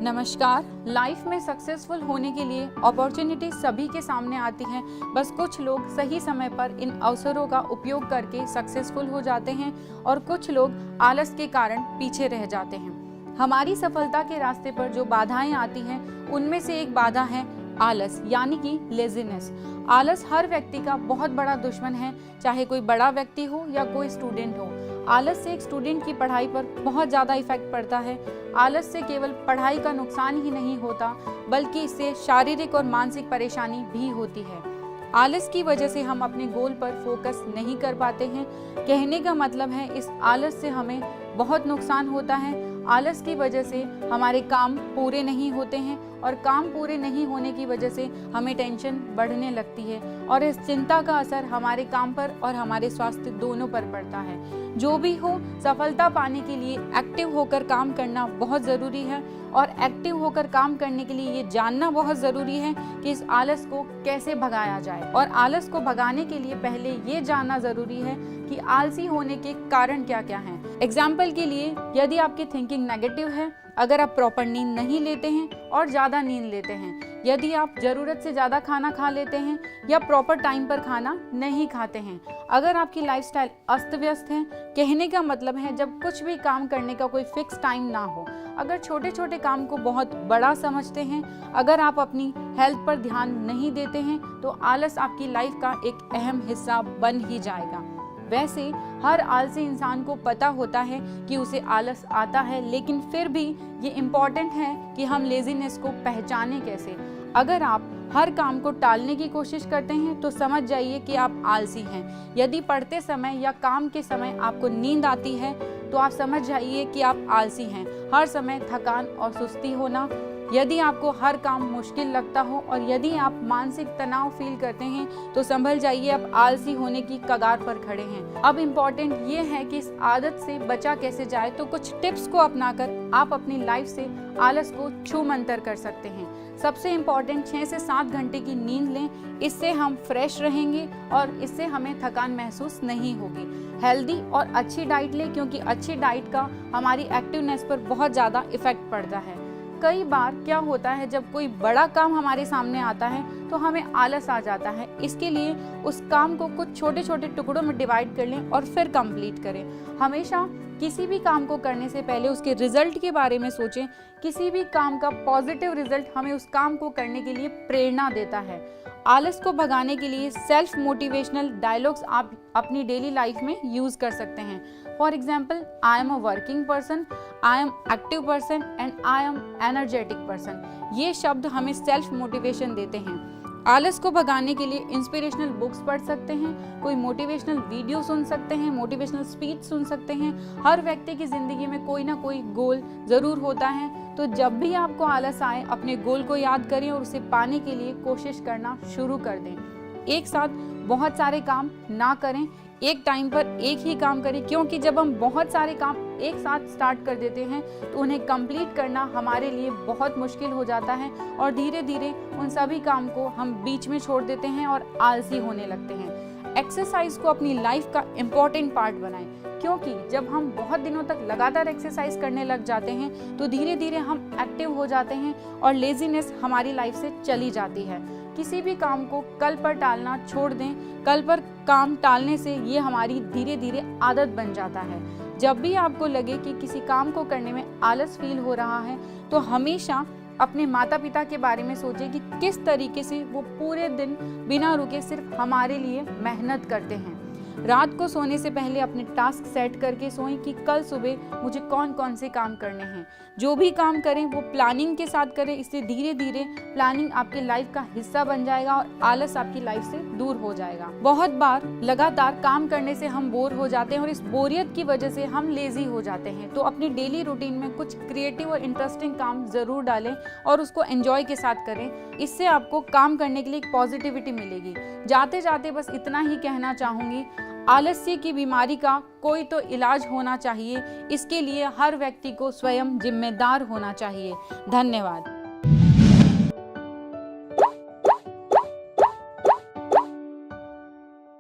नमस्कार। लाइफ में सक्सेसफुल होने के लिए अपॉर्चुनिटी सभी के सामने आती हैं, बस कुछ लोग सही समय पर इन अवसरों का उपयोग करके सक्सेसफुल हो जाते हैं और कुछ लोग आलस के कारण पीछे रह जाते हैं। हमारी सफलता के रास्ते पर जो बाधाएं आती हैं उनमें से एक बाधा है आलस, यानी कि लेजीनेस। आलस हर व्यक्ति का बहुत बड़ा दुश्मन है, चाहे कोई बड़ा व्यक्ति हो या कोई स्टूडेंट हो। आलस से एक स्टूडेंट की पढ़ाई पर बहुत ज़्यादा इफेक्ट पड़ता है। आलस से केवल पढ़ाई का नुकसान ही नहीं होता, बल्कि इससे शारीरिक और मानसिक परेशानी भी होती है। आलस की वजह से हम अपने गोल पर फोकस नहीं कर पाते हैं। कहने का मतलब है इस आलस से हमें बहुत नुकसान होता है। आलस की वजह से हमारे काम पूरे नहीं होते हैं और काम पूरे नहीं होने की वजह से हमें टेंशन बढ़ने लगती है और इस चिंता का असर हमारे काम पर और हमारे स्वास्थ्य दोनों पर पड़ता है। जो भी हो, सफलता पाने के लिए एक्टिव होकर काम करना बहुत ज़रूरी है और एक्टिव होकर काम करने के लिए ये जानना बहुत ज़रूरी है कि इस आलस को कैसे भगाया जाए। और आलस को भगाने के लिए पहले ये जानना ज़रूरी है कि आलसी होने के कारण क्या क्या हैं। एग्जाम्पल के लिए, यदि आपकी थिंकिंग नेगेटिव है, अगर आप प्रॉपर नींद नहीं लेते हैं और ज़्यादा नींद लेते हैं, यदि आप ज़रूरत से ज़्यादा खाना खा लेते हैं या प्रॉपर टाइम पर खाना नहीं खाते हैं, अगर आपकी लाइफस्टाइल अस्त व्यस्त है, कहने का मतलब है जब कुछ भी काम करने का कोई फिक्स टाइम ना हो, अगर छोटे छोटे काम को बहुत बड़ा समझते हैं, अगर आप अपनी हेल्थ पर ध्यान नहीं देते हैं, तो आलस आपकी लाइफ का एक अहम हिस्सा बन ही जाएगा। वैसे हर आलसी इंसान को पता होता है कि उसे आलस आता है, लेकिन फिर भी ये इम्पॉर्टेंट है कि हम लेजीनेस को पहचानें कैसे। अगर आप हर काम को टालने की कोशिश करते हैं तो समझ जाइए कि आप आलसी हैं। यदि पढ़ते समय या काम के समय आपको नींद आती है तो आप समझ जाइए कि आप आलसी हैं। हर समय थकान और सुस्ती होना, यदि आपको हर काम मुश्किल लगता हो और यदि आप मानसिक तनाव फील करते हैं तो संभल जाइए, आप आलसी होने की कगार पर खड़े हैं। अब इम्पॉर्टेंट ये है कि इस आदत से बचा कैसे जाए, तो कुछ टिप्स को अपनाकर आप अपनी लाइफ से आलस को छू मंतर कर सकते हैं। सबसे इम्पॉर्टेंट 6 से 7 घंटे की नींद लें, इससे हम फ्रेश रहेंगे और इससे हमें थकान महसूस नहीं होगी। हेल्दी और अच्छी डाइट लें, क्योंकि अच्छी डाइट का हमारी एक्टिवनेस पर बहुत ज़्यादा इफेक्ट पड़ता है। कई बार क्या होता है, जब कोई बड़ा काम हमारे सामने आता है तो हमें आलस आ जाता है। इसके लिए उस काम को कुछ छोटे छोटे टुकड़ों में डिवाइड कर लें और फिर कंप्लीट करें। हमेशा किसी भी काम को करने से पहले उसके रिजल्ट के बारे में सोचें। किसी भी काम का पॉजिटिव रिजल्ट हमें उस काम को करने के लिए प्रेरणा देता है। आलस को भगाने के लिए सेल्फ मोटिवेशनल डायलॉग्स आप अपनी डेली लाइफ में यूज कर सकते हैं। For example, I am a working person, I am active person and I am energetic person. ये शब्द हमें सेल्फ मोटिवेशन देते हैं। आलस को भगाने के लिए इंस्पिरेशनल बुक्स पढ़ सकते हैं, कोई मोटिवेशनल वीडियो सुन सकते हैं, मोटिवेशनल स्पीच सुन सकते हैं। हर व्यक्ति की जिंदगी में कोई ना कोई गोल जरूर होता है, तो जब भी आपको आलस आए अपने गोल को याद करें और उसे पाने के लिए कोशिश करना शुरू कर दें। एक साथ बहुत सारे काम ना करें, एक टाइम पर एक ही काम करें, क्योंकि जब हम बहुत सारे काम एक साथ स्टार्ट कर देते हैं तो उन्हें कंप्लीट करना हमारे लिए बहुत मुश्किल हो जाता है और धीरे धीरे उन सभी काम को हम बीच में छोड़ देते हैं और आलसी होने लगते हैं। एक्सरसाइज को अपनी लाइफ का इम्पॉर्टेंट पार्ट बनाएं, क्योंकि जब हम बहुत दिनों तक लगातार एक्सरसाइज करने लग जाते हैं तो धीरे धीरे हम एक्टिव हो जाते हैं और लेजीनेस हमारी लाइफ से चली जाती है। किसी भी काम को कल पर टालना छोड़ दें। कल पर काम टालने से ये हमारी धीरे धीरे आदत बन जाता है। जब भी आपको लगे कि किसी काम को करने में आलस फील हो रहा है तो हमेशा अपने माता पिता के बारे में सोचें कि किस तरीके से वो पूरे दिन बिना रुके सिर्फ हमारे लिए मेहनत करते हैं। रात को सोने से पहले अपने टास्क सेट करके सोएं कि कल सुबह मुझे कौन कौन से काम करने हैं। जो भी काम करें वो प्लानिंग के साथ करें, इससे धीरे धीरे प्लानिंग आपकी लाइफ का हिस्सा बन जाएगा और आलस आपकी लाइफ से दूर हो जाएगा। बहुत बार लगातार काम करने से हम बोर हो जाते हैं और इस बोरियत की वजह से हम लेजी हो जाते हैं, तो अपनी डेली रूटीन में कुछ क्रिएटिव और इंटरेस्टिंग काम जरूर डालें और उसको एंजॉय के साथ करें। इससे आपको काम करने के लिए एक पॉजिटिविटी मिलेगी। जाते जाते बस इतना ही कहना चाहूंगी, आलस्य की बीमारी का कोई तो इलाज होना चाहिए। इसके लिए हर व्यक्ति को स्वयं जिम्मेदार होना चाहिए। धन्यवाद।